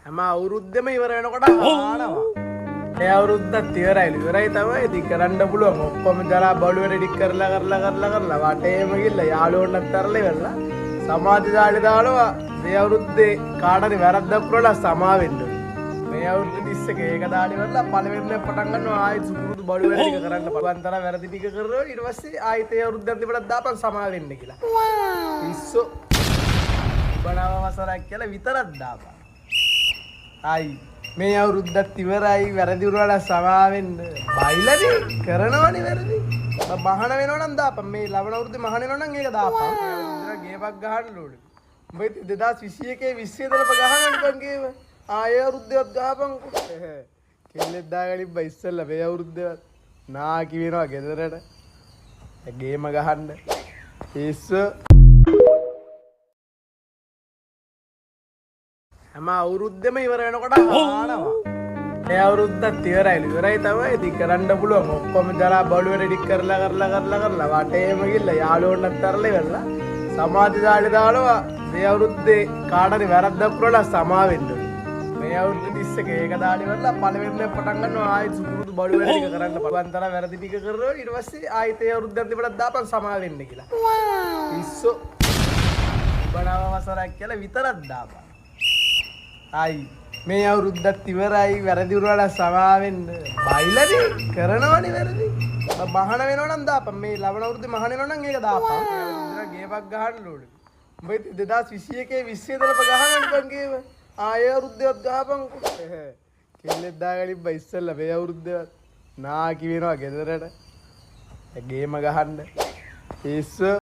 හැම අවුරුද්දෙම ඉවර වෙනකොට ආනවා. ඒ අවුරුද්දත් ඉවරයි. ඉවරයි තමයි ඉතින් කරන්න පුළුවන්. ඔක්කොම ජලා බලුවේ රෙඩි කරලා වටේම ගිහලා යාළුවොන්වත් තරලා ඉවරලා සමාධි දාලේ දානවා. මේ අවුරුද්දේ කාටරි වැරද්දක් කරලා සමා වෙන්න. මේ අවුරුද්දේ 30 එක දාලේ ඉවරලා පළවෙනියෙන් පටන් ගන්නවා ආයෙත් සුපුරුදු බලුවේ ටික කරන්න පුළුවන් තරම් වැරදි ටික කරනවා. ඊට පස්සේ ආයෙත් ඒ අවුරුද්දත් ඉවරක් දාපන් සමා වෙන්න කියලා. පිස්සෝ බණව වසරක් කියලා විතරක් දාපන්. ආයි මේ අවුරුද්දත් ඉවරයි වැරදි වුණාට සමා වෙන්න. බයිලානේ කරනවනේ වැරදි. මහාන වෙනවනම් දාපන්. මේ ලබන අවුරුද්දේ මහාන වෙනවනම් ඒක දාපන්. ඉතින් ගේමක් ගහන්න ඕනේ. උඹ 2021 20 දලප ගහන්න බං ගේම. ආයෙ අවුරුද්දේවත් ගහපන්. කෙල්ලෙක් දාගෙන ඉබ්බ ඉස්සෙල්ලා මේ අවුරුද්දේවත් නාකි වෙනවා ගෙදරට. ගේම ගහන්න. පිස්සෝ හැම අවුරුද්දෙම ඉවර වෙනකොට ආනවා. ඒ අවුරුද්දත් ඉවරයි. ඉවරයි තමයි ඉතින් කරන්න පුළුවන්. ඔක්කොම ජලා බලුවේ රෙඩි කරලා වටේම ගිහලා යාළුවොන්වත් තරලා ඉවරලා සමාධි දාලේ දානවා. මේ අවුරුද්දේ කාටරි වැරද්දක් කරලා සමා වෙන්න. මේ අවුරුද්දේ 30 එක දාලේ ඉවරලා පළවෙනියෙන් පටන් ගන්නවා ආයෙත් සුපුරුදු බලුවේ ටික කරන්න පුළුවන් තරම් වැරදි ටික කරනවා. ඊට පස්සේ ආයෙත් ඒ අවුරුද්දත් ඉවරක් දාපන් සමා වෙන්න කියලා. පිස්සෝ බණව වසරක් කියලා විතරක් දාපන්. ආයි මේ අවුරුද්දත් ඉවරයි වැරදි වුණාට සමා වෙන්න. බයිලානේ කරනවනේ වැරදි. මහාන වෙනවනම් දාපන්. මේ ලබන අවුරුද්දේ මහාන වෙනවනම් ඒක දාපන්. ඉතින් ගේමක් ගහන්න ඕනේ. උඹ 2021 20 දලප ගහන්න බං ගේම. ආයෙ අවුරුද්දේවත් ගහපන්. කෙල්ලෙක් දාගෙන ඉබ්බ ඉස්සෙල්ලා මේ අවුරුද්දේවත් නාකි වෙනවා ගෙදරට. ගේම ගහන්න. පිස්සෝ